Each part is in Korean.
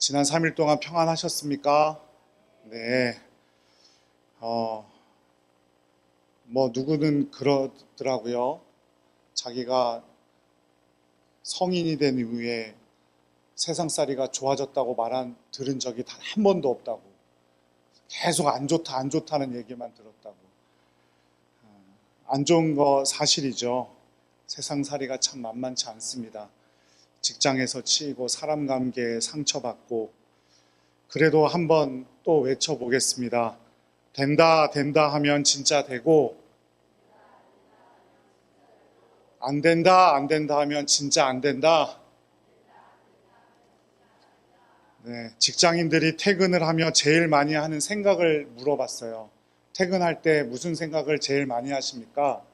지난 3일 동안 평안하셨습니까? 네. 누구는 그러더라고요. 자기가 성인이 된 이후에 세상살이가 좋아졌다고 들은 적이 단 한 번도 없다고. 계속 안 좋다, 안 좋다는 얘기만 들었다고. 안 좋은 거 사실이죠. 세상살이가 참 만만치 않습니다. 직장에서 치이고 사람 관계에 상처받고. 그래도 한번 또 외쳐보겠습니다. 된다, 된다 하면 진짜 되고, 안 된다, 안 된다 하면 진짜 안 된다. 네, 직장인들이 퇴근을 하며 제일 많이 하는 생각을 물어봤어요. 퇴근할 때 무슨 생각을 제일 많이 하십니까?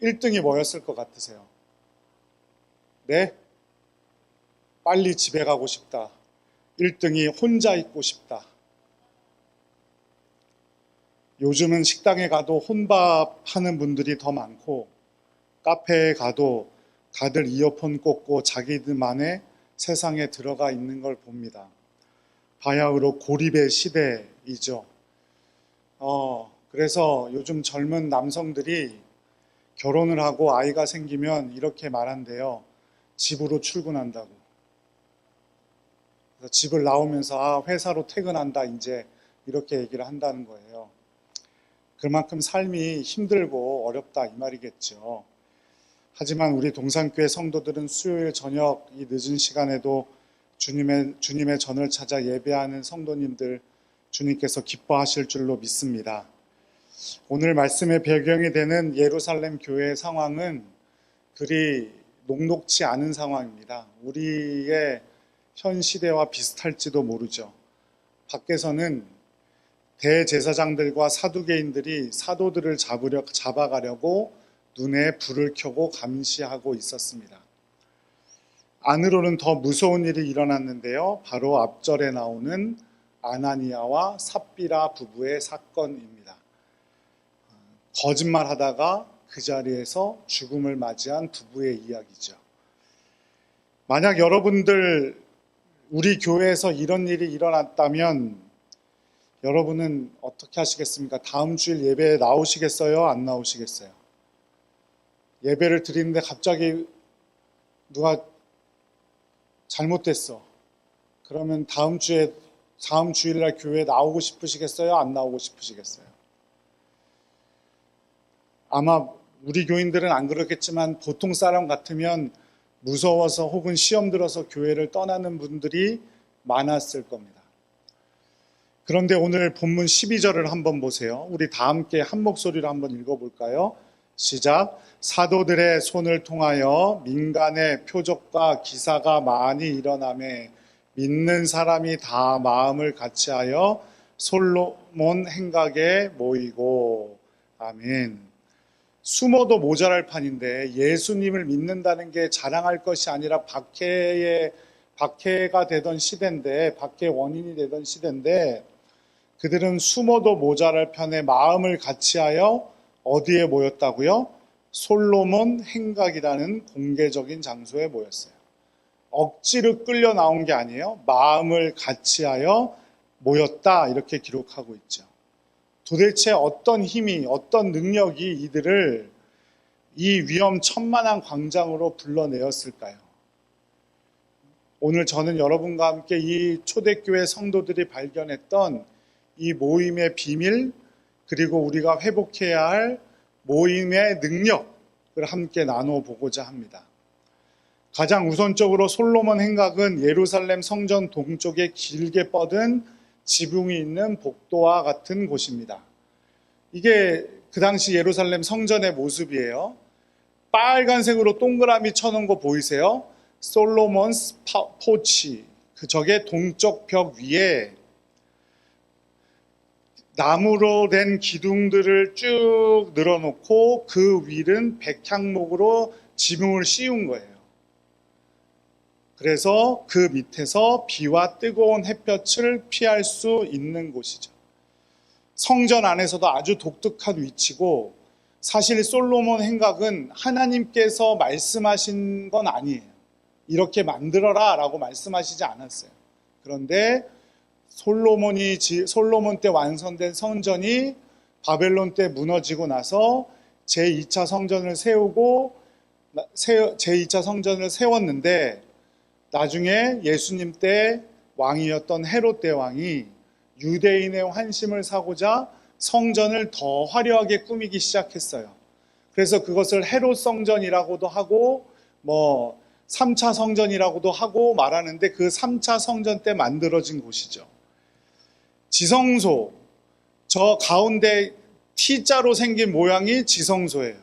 1등이 뭐였을 것 같으세요? 네? 빨리 집에 가고 싶다. 1등이 혼자 있고 싶다. 요즘은 식당에 가도 혼밥 하는 분들이 더 많고, 카페에 가도 다들 이어폰 꽂고 자기들만의 세상에 들어가 있는 걸 봅니다. 바야흐로 고립의 시대이죠. 그래서 요즘 젊은 남성들이 결혼을 하고 아이가 생기면 이렇게 말한대요. 집으로 출근한다고. 그래서 집을 나오면서 회사로 퇴근한다 이제 이렇게 얘기를 한다는 거예요. 그만큼 삶이 힘들고 어렵다 이 말이겠죠. 하지만 우리 동산교회 성도들은 수요일 저녁 이 늦은 시간에도 주님의 전을 찾아 예배하는 성도님들 주님께서 기뻐하실 줄로 믿습니다. 오늘 말씀의 배경이 되는 예루살렘 교회의 상황은 그리 녹록지 않은 상황입니다. 우리의 현 시대와 비슷할지도 모르죠. 밖에서는 대제사장들과 사두개인들이 사도들을 잡아가려고 눈에 불을 켜고 감시하고 있었습니다. 안으로는 더 무서운 일이 일어났는데요. 바로 앞절에 나오는 아나니아와 삽비라 부부의 사건입니다. 거짓말하다가 그 자리에서 죽음을 맞이한 부부의 이야기죠. 만약 여러분들 우리 교회에서 이런 일이 일어났다면 여러분은 어떻게 하시겠습니까? 다음 주일 예배에 나오시겠어요? 안 나오시겠어요? 예배를 드리는데 갑자기 누가 잘못됐어. 그러면 다음 주일날 교회에 나오고 싶으시겠어요? 안 나오고 싶으시겠어요? 아마 우리 교인들은 안 그렇겠지만 보통 사람 같으면 무서워서 혹은 시험 들어서 교회를 떠나는 분들이 많았을 겁니다. 그런데 오늘 본문 12절을 한번 보세요. 우리 다 함께 한 목소리로 한번 읽어볼까요? 시작. 사도들의 손을 통하여 민간의 표적과 기사가 많이 일어나매 믿는 사람이 다 마음을 같이하여 솔로몬 행각에 모이고. 아멘. 숨어도 모자랄 판인데 예수님을 믿는다는 게 자랑할 것이 아니라 박해가 되던 시대인데, 박해 원인이 되던 시대인데, 그들은 숨어도 모자랄 판에 마음을 같이하여 어디에 모였다고요? 솔로몬 행각이라는 공개적인 장소에 모였어요. 억지로 끌려 나온 게 아니에요. 마음을 같이하여 모였다 이렇게 기록하고 있죠. 도대체 어떤 힘이, 어떤 능력이 이들을 이 위험천만한 광장으로 불러내었을까요? 오늘 저는 여러분과 함께 이 초대교회 성도들이 발견했던 이 모임의 비밀, 그리고 우리가 회복해야 할 모임의 능력을 함께 나눠보고자 합니다. 가장 우선적으로 솔로몬 행각은 예루살렘 성전 동쪽에 길게 뻗은 지붕이 있는 복도와 같은 곳입니다. 이게 그 당시 예루살렘 성전의 모습이에요. 빨간색으로 동그라미 쳐놓은 거 보이세요? 솔로몬스 포치, 저게 동쪽 벽 위에 나무로 된 기둥들을 쭉 늘어놓고 그 위는 백향목으로 지붕을 씌운 거예요. 그래서 그 밑에서 비와 뜨거운 햇볕을 피할 수 있는 곳이죠. 성전 안에서도 아주 독특한 위치고, 사실 솔로몬 행각은 하나님께서 말씀하신 건 아니에요. 이렇게 만들어라 라고 말씀하시지 않았어요. 그런데 솔로몬 때 완성된 성전이 바벨론 때 무너지고 나서 제2차 성전을 세웠는데, 나중에 예수님 때 왕이었던 헤롯 대왕이 유대인의 환심을 사고자 성전을 더 화려하게 꾸미기 시작했어요. 그래서 그것을 헤롯 성전이라고도 하고 3차 성전이라고도 하고 말하는데, 그 3차 성전 때 만들어진 곳이죠. 지성소, 저 가운데 T자로 생긴 모양이 지성소예요.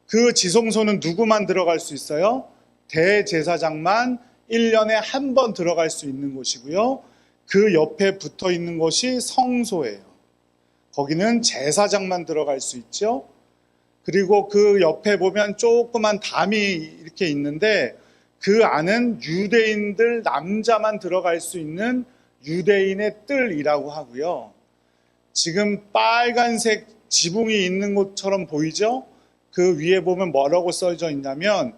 그 지성소는 누구만 들어갈 수 있어요? 대제사장만 1년에 한 번 들어갈 수 있는 곳이고요. 그 옆에 붙어 있는 곳이 성소예요. 거기는 제사장만 들어갈 수 있죠. 그리고 그 옆에 보면 조그만 담이 이렇게 있는데, 그 안은 유대인들 남자만 들어갈 수 있는 유대인의 뜰이라고 하고요. 지금 빨간색 지붕이 있는 것처럼 보이죠? 그 위에 보면 뭐라고 써져 있냐면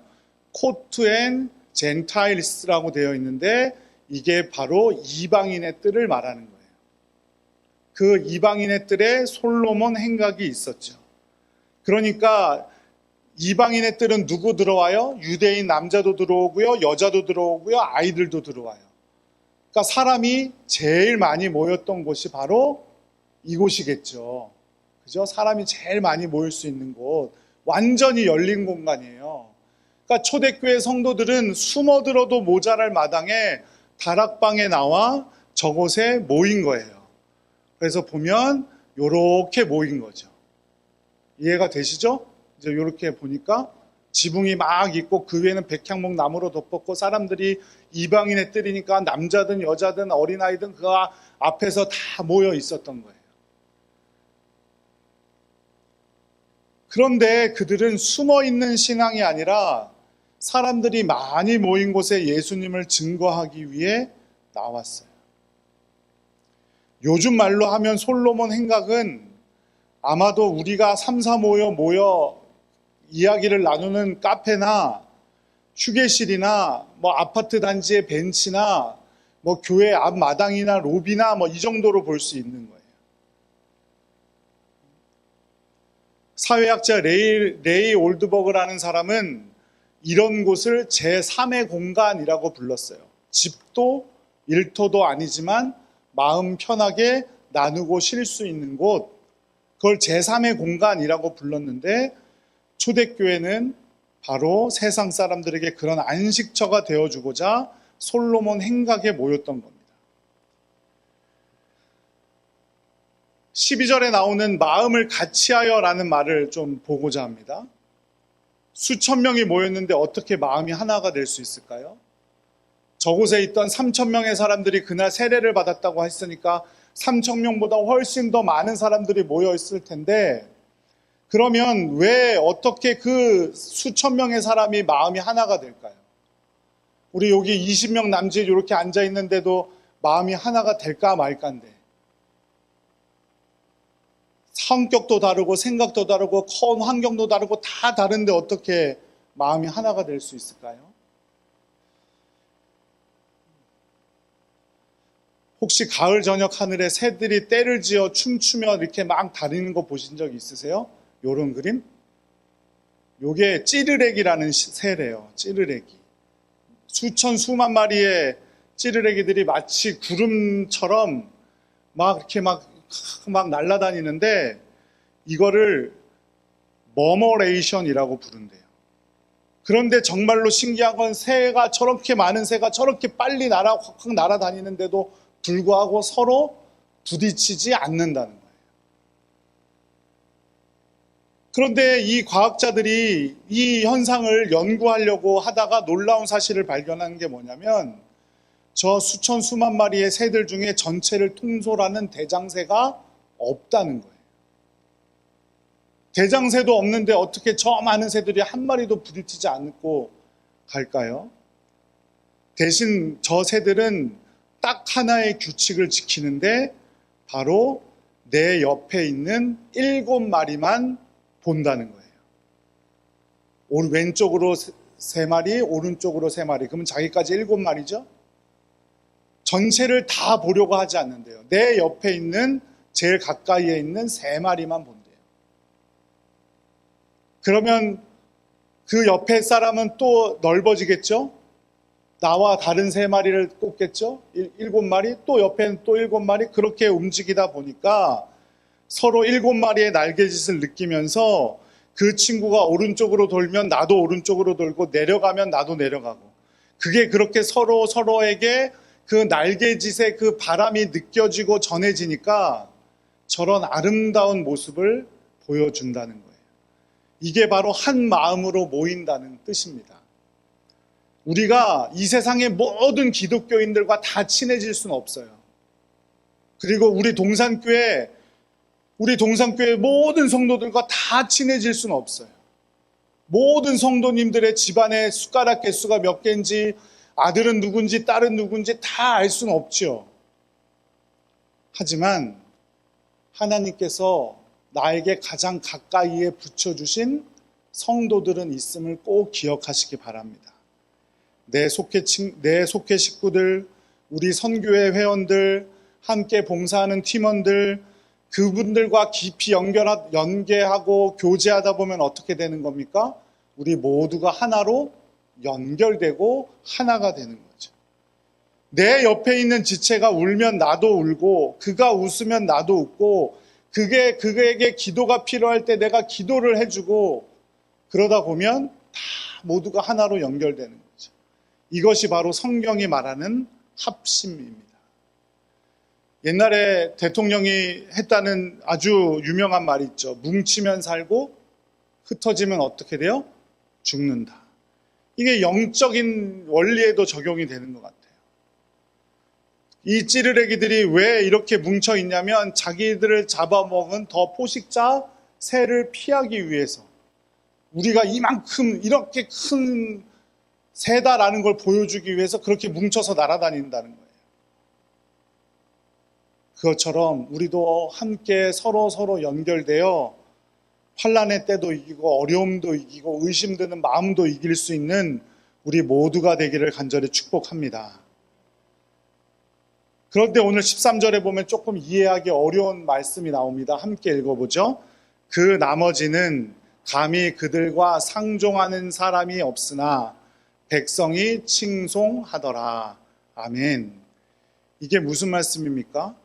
코트 앤 젠타일스라고 되어 있는데, 이게 바로 이방인의 뜰을 말하는 거예요. 그 이방인의 뜰에 솔로몬 행각이 있었죠. 그러니까 이방인의 뜰은 누구 들어와요? 유대인 남자도 들어오고요, 여자도 들어오고요, 아이들도 들어와요. 그러니까 사람이 제일 많이 모였던 곳이 바로 이곳이겠죠. 그죠? 사람이 제일 많이 모일 수 있는 곳, 완전히 열린 공간이에요. 그러니까 초대교회 성도들은 숨어들어도 모자랄 마당에 다락방에 나와 저곳에 모인 거예요. 그래서 보면 이렇게 모인 거죠. 이해가 되시죠? 이제 이렇게 보니까 지붕이 막 있고, 그 위에는 백향목 나무로 덮었고, 사람들이 이방인의 뜰이니까 남자든 여자든 어린아이든 그 앞에서 다 모여 있었던 거예요. 그런데 그들은 숨어 있는 신앙이 아니라 사람들이 많이 모인 곳에 예수님을 증거하기 위해 나왔어요. 요즘 말로 하면 솔로몬 행각은 아마도 우리가 3, 4 모여 이야기를 나누는 카페나 휴게실이나 아파트 단지의 벤치나 교회 앞마당이나 로비나 이 정도로 볼 수 있는 거예요. 사회학자 레이 올드버그라는 사람은 이런 곳을 제3의 공간이라고 불렀어요. 집도 일터도 아니지만 마음 편하게 나누고 쉴 수 있는 곳, 그걸 제3의 공간이라고 불렀는데, 초대교회는 바로 세상 사람들에게 그런 안식처가 되어주고자 솔로몬 행각에 모였던 겁니다. 12절에 나오는 마음을 같이하여 라는 말을 좀 보고자 합니다. 수천 명이 모였는데 어떻게 마음이 하나가 될 수 있을까요? 저곳에 있던 3천 명의 사람들이 그날 세례를 받았다고 했으니까 3천 명보다 훨씬 더 많은 사람들이 모여 있을 텐데, 그러면 왜 어떻게 그 수천 명의 사람이 마음이 하나가 될까요? 우리 여기 20명 남짓 이렇게 앉아 있는데도 마음이 하나가 될까 말까인데, 성격도 다르고 생각도 다르고 환경도 다르고 다 다른데 어떻게 마음이 하나가 될 수 있을까요? 혹시 가을 저녁 하늘에 새들이 떼를 지어 춤추며 이렇게 막 다니는 거 보신 적 있으세요? 요런 그림? 요게 찌르레기라는 새래요. 찌르레기. 수만 마리의 찌르레기들이 마치 구름처럼 막 이렇게 막 날아다니는데, 이거를 머머레이션이라고 부른대요. 그런데 정말로 신기한 건 새가 저렇게 많은 새가 저렇게 빨리 확 날아다니는데도 불구하고 서로 부딪히지 않는다는 거예요. 그런데 이 과학자들이 이 현상을 연구하려고 하다가 놀라운 사실을 발견한 게 뭐냐면, 저 수만 마리의 새들 중에 전체를 통솔하는 대장새가 없다는 거예요. 대장새도 없는데 어떻게 저 많은 새들이 한 마리도 부딪히지 않고 갈까요? 대신 저 새들은 딱 하나의 규칙을 지키는데, 바로 내 옆에 있는 7마리만 본다는 거예요. 왼쪽으로 3마리, 오른쪽으로 3마리. 그러면 자기까지 7마리죠? 전체를 다 보려고 하지 않는데요. 내 옆에 있는 제일 가까이에 있는 3마리만 본대요. 그러면 그 옆에 사람은 또 넓어지겠죠? 나와 다른 3마리를 꼽겠죠? 7마리, 또 옆에는 또 7마리, 그렇게 움직이다 보니까 서로 7마리의 날개짓을 느끼면서 그 친구가 오른쪽으로 돌면 나도 오른쪽으로 돌고, 내려가면 나도 내려가고, 그게 그렇게 서로 서로에게 그 날개짓의 그 바람이 느껴지고 전해지니까 저런 아름다운 모습을 보여준다는 거예요. 이게 바로 한 마음으로 모인다는 뜻입니다. 우리가 이 세상의 모든 기독교인들과 다 친해질 수는 없어요. 그리고 우리 동산교회 모든 성도들과 다 친해질 수는 없어요. 모든 성도님들의 집안의 숟가락 개수가 몇 개인지, 아들은 누군지 딸은 누군지 다 알 수는 없죠. 하지만 하나님께서 나에게 가장 가까이에 붙여주신 성도들은 있음을 꼭 기억하시기 바랍니다. 내 속회 식구들, 우리 선교회 회원들, 함께 봉사하는 팀원들, 그분들과 깊이 연계하고 교제하다 보면 어떻게 되는 겁니까? 우리 모두가 하나로 연결되고 하나가 되는 거죠. 내 옆에 있는 지체가 울면 나도 울고, 그가 웃으면 나도 웃고, 그에게 기도가 필요할 때 내가 기도를 해주고, 그러다 보면 다 모두가 하나로 연결되는 거죠. 이것이 바로 성경이 말하는 합심입니다. 옛날에 대통령이 했다는 아주 유명한 말이 있죠. 뭉치면 살고 흩어지면 어떻게 돼요? 죽는다. 이게 영적인 원리에도 적용이 되는 것 같아요. 이 찌르레기들이 왜 이렇게 뭉쳐 있냐면 자기들을 잡아먹은 더 포식자 새를 피하기 위해서, 우리가 이만큼 이렇게 큰 새다라는 걸 보여주기 위해서 그렇게 뭉쳐서 날아다닌다는 거예요. 그것처럼 우리도 함께 서로 연결되어 환난의 때도 이기고 어려움도 이기고 의심 드는 마음도 이길 수 있는 우리 모두가 되기를 간절히 축복합니다. 그런데 오늘 13절에 보면 조금 이해하기 어려운 말씀이 나옵니다. 함께 읽어보죠. 그 나머지는 감히 그들과 상종하는 사람이 없으나 백성이 칭송하더라. 아멘. 이게 무슨 말씀입니까?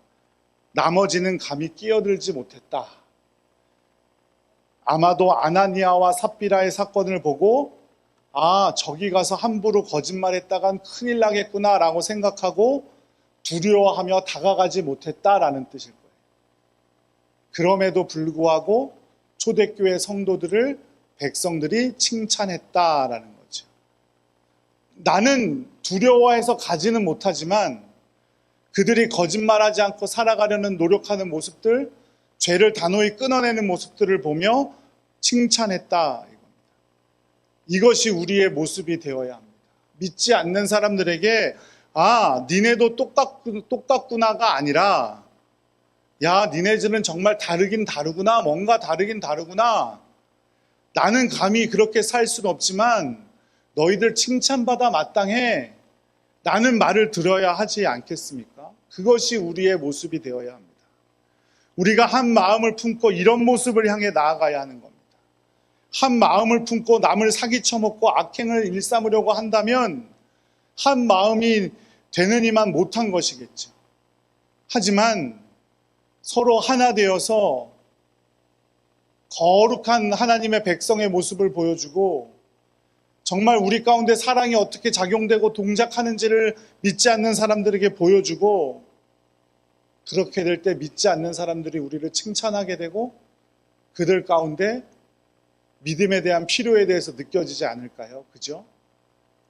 나머지는 감히 끼어들지 못했다. 아마도 아나니아와 삽비라의 사건을 보고 저기 가서 함부로 거짓말했다간 큰일 나겠구나 라고 생각하고 두려워하며 다가가지 못했다라는 뜻일 거예요. 그럼에도 불구하고 초대교회 성도들을 백성들이 칭찬했다라는 거죠. 나는 두려워해서 가지는 못하지만 그들이 거짓말하지 않고 살아가려는 노력하는 모습들, 죄를 단호히 끊어내는 모습들을 보며 칭찬했다. 이것이 우리의 모습이 되어야 합니다. 믿지 않는 사람들에게 니네도 똑같구나가 아니라, 야, 니네들은 정말 다르긴 다르구나, 뭔가 다르긴 다르구나. 나는 감히 그렇게 살 수는 없지만 너희들 칭찬받아 마땅해. 나는 말을 들어야 하지 않겠습니까? 그것이 우리의 모습이 되어야 합니다. 우리가 한 마음을 품고 이런 모습을 향해 나아가야 하는 겁니다. 한 마음을 품고 남을 사기쳐먹고 악행을 일삼으려고 한다면 한 마음이 되느니만 못한 것이겠죠. 하지만 서로 하나 되어서 거룩한 하나님의 백성의 모습을 보여주고, 정말 우리 가운데 사랑이 어떻게 작용되고 동작하는지를 믿지 않는 사람들에게 보여주고, 그렇게 될 때 믿지 않는 사람들이 우리를 칭찬하게 되고 그들 가운데 믿음에 대한 필요에 대해서 느껴지지 않을까요? 그죠?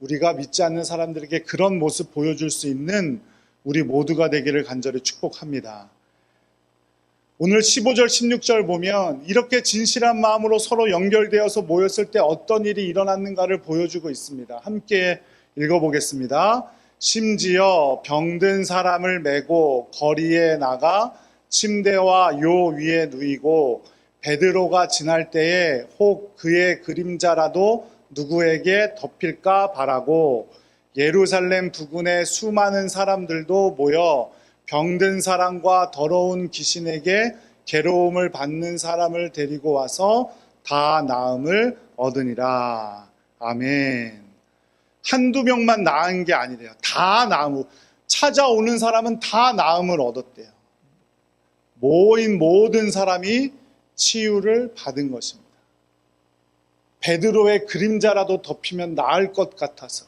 우리가 믿지 않는 사람들에게 그런 모습 보여줄 수 있는 우리 모두가 되기를 간절히 축복합니다. 오늘 15절, 16절 보면 이렇게 진실한 마음으로 서로 연결되어서 모였을 때 어떤 일이 일어났는가를 보여주고 있습니다. 함께 읽어보겠습니다. 심지어 병든 사람을 메고 거리에 나가 침대와 요 위에 누이고 베드로가 지날 때에 혹 그의 그림자라도 누구에게 덮일까 바라고 예루살렘 부근의 수많은 사람들도 모여 병든 사람과 더러운 귀신에게 괴로움을 받는 사람을 데리고 와서 다 나음을 얻으니라. 아멘. 한두 명만 나은 게 아니래요. 다 나음, 찾아오는 사람은 다 나음을 얻었대요. 모인 모든 사람이 치유를 받은 것입니다. 베드로의 그림자라도 덮이면 나을 것 같아서.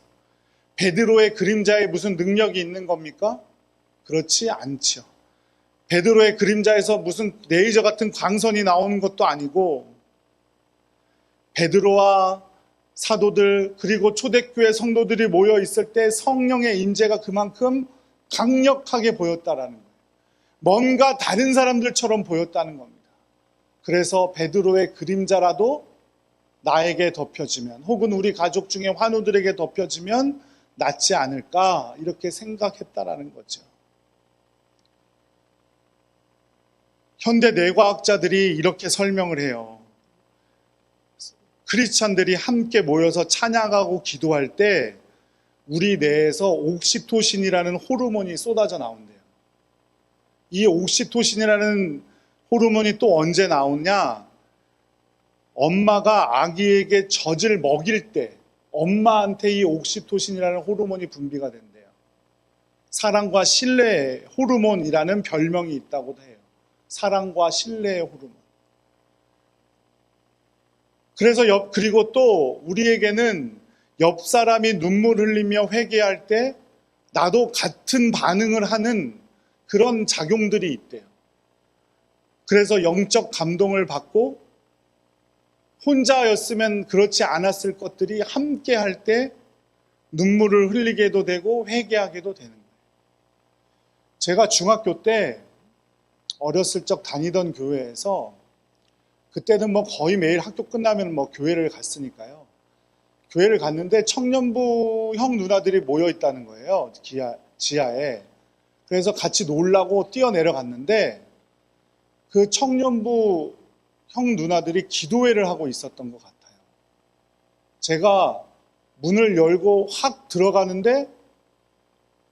베드로의 그림자에 무슨 능력이 있는 겁니까? 그렇지 않죠. 베드로의 그림자에서 무슨 레이저 같은 광선이 나오는 것도 아니고, 베드로와 사도들 그리고 초대교회 성도들이 모여 있을 때 성령의 임재가 그만큼 강력하게 보였다라는 거예요. 뭔가 다른 사람들처럼 보였다는 겁니다. 그래서 베드로의 그림자라도 나에게 덮여지면, 혹은 우리 가족 중에 환우들에게 덮여지면 낫지 않을까, 이렇게 생각했다라는 거죠. 현대 뇌과학자들이 이렇게 설명을 해요. 크리스찬들이 함께 모여서 찬양하고 기도할 때 우리 뇌에서 옥시토신이라는 호르몬이 쏟아져 나온대요. 이 옥시토신이라는 호르몬이 또 언제 나오냐? 엄마가 아기에게 젖을 먹일 때 엄마한테 이 옥시토신이라는 호르몬이 분비가 된대요. 사랑과 신뢰의 호르몬이라는 별명이 있다고도 해요. 사랑과 신뢰의 호르몬. 그리고 또 우리에게는 옆 사람이 눈물 흘리며 회개할 때 나도 같은 반응을 하는 그런 작용들이 있대요. 그래서 영적 감동을 받고 혼자였으면 그렇지 않았을 것들이 함께 할 때 눈물을 흘리게도 되고 회개하게도 되는 거예요. 제가 중학교 때 어렸을 적 다니던 교회에서, 그때는 뭐 거의 매일 학교 끝나면 뭐 교회를 갔으니까요. 교회를 갔는데 청년부 형 누나들이 모여 있다는 거예요. 지하에. 그래서 같이 놀라고 뛰어내려갔는데 그 청년부 형 누나들이 기도회를 하고 있었던 것 같아요. 제가 문을 열고 확 들어가는데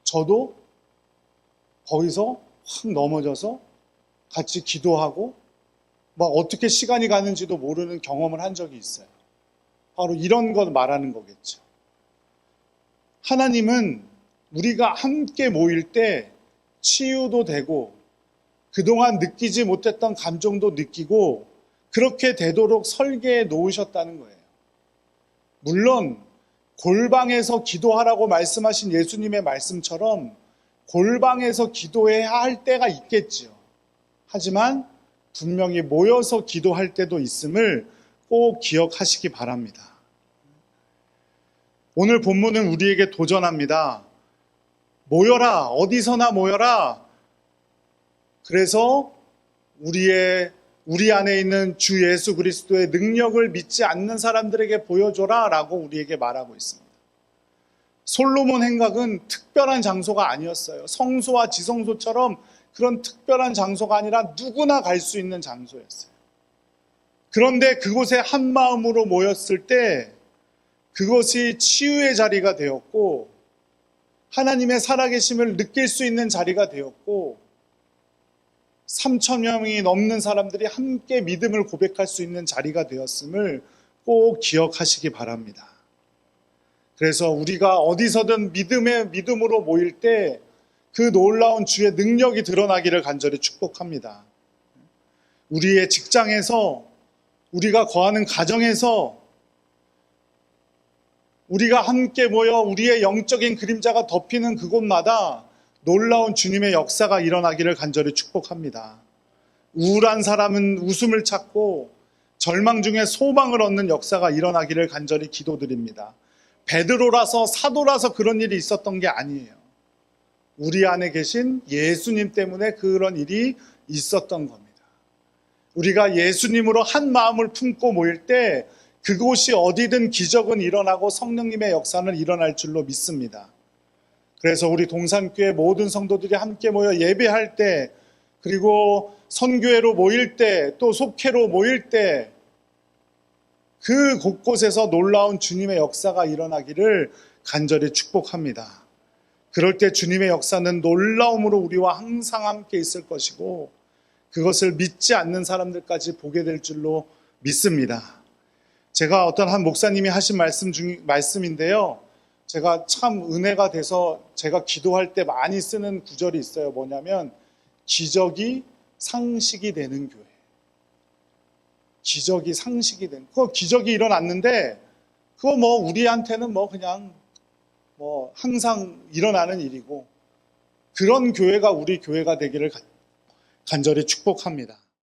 저도 거기서 확 넘어져서 같이 기도하고 막 어떻게 시간이 가는지도 모르는 경험을 한 적이 있어요. 바로 이런 걸 말하는 거겠죠. 하나님은 우리가 함께 모일 때 치유도 되고 그동안 느끼지 못했던 감정도 느끼고 그렇게 되도록 설계해 놓으셨다는 거예요. 물론 골방에서 기도하라고 말씀하신 예수님의 말씀처럼 골방에서 기도해야 할 때가 있겠지요. 하지만 분명히 모여서 기도할 때도 있음을 꼭 기억하시기 바랍니다. 오늘 본문은 우리에게 도전합니다. 모여라, 어디서나 모여라. 그래서 우리 안에 있는 주 예수 그리스도의 능력을 믿지 않는 사람들에게 보여줘라 라고 우리에게 말하고 있습니다. 솔로몬 행각은 특별한 장소가 아니었어요. 성소와 지성소처럼 그런 특별한 장소가 아니라 누구나 갈 수 있는 장소였어요. 그런데 그곳에 한 마음으로 모였을 때 그것이 치유의 자리가 되었고 하나님의 살아계심을 느낄 수 있는 자리가 되었고 3,000여 명이 넘는 사람들이 함께 믿음을 고백할 수 있는 자리가 되었음을 꼭 기억하시기 바랍니다. 그래서 우리가 어디서든 믿음으로 모일 때 그 놀라운 주의 능력이 드러나기를 간절히 축복합니다. 우리의 직장에서, 우리가 거하는 가정에서 우리가 함께 모여 우리의 영적인 그림자가 덮이는 그곳마다 놀라운 주님의 역사가 일어나기를 간절히 축복합니다. 우울한 사람은 웃음을 찾고 절망 중에 소망을 얻는 역사가 일어나기를 간절히 기도드립니다. 베드로라서 사도라서 그런 일이 있었던 게 아니에요. 우리 안에 계신 예수님 때문에 그런 일이 있었던 겁니다. 우리가 예수님으로 한 마음을 품고 모일 때 그곳이 어디든 기적은 일어나고 성령님의 역사는 일어날 줄로 믿습니다. 그래서 우리 동산교회 모든 성도들이 함께 모여 예배할 때, 그리고 선교회로 모일 때, 또 속회로 모일 때 그 곳곳에서 놀라운 주님의 역사가 일어나기를 간절히 축복합니다. 그럴 때 주님의 역사는 놀라움으로 우리와 항상 함께 있을 것이고 그것을 믿지 않는 사람들까지 보게 될 줄로 믿습니다. 제가 어떤 한 목사님이 하신 말씀인데요. 제가 참 은혜가 돼서 제가 기도할 때 많이 쓰는 구절이 있어요. 뭐냐면 기적이 상식이 되는 교회. 기적이 상식이 되는. 그거 기적이 일어났는데 그거 뭐 우리한테는 뭐 그냥 뭐 항상 일어나는 일이고 그런 교회가 우리 교회가 되기를 간절히 축복합니다.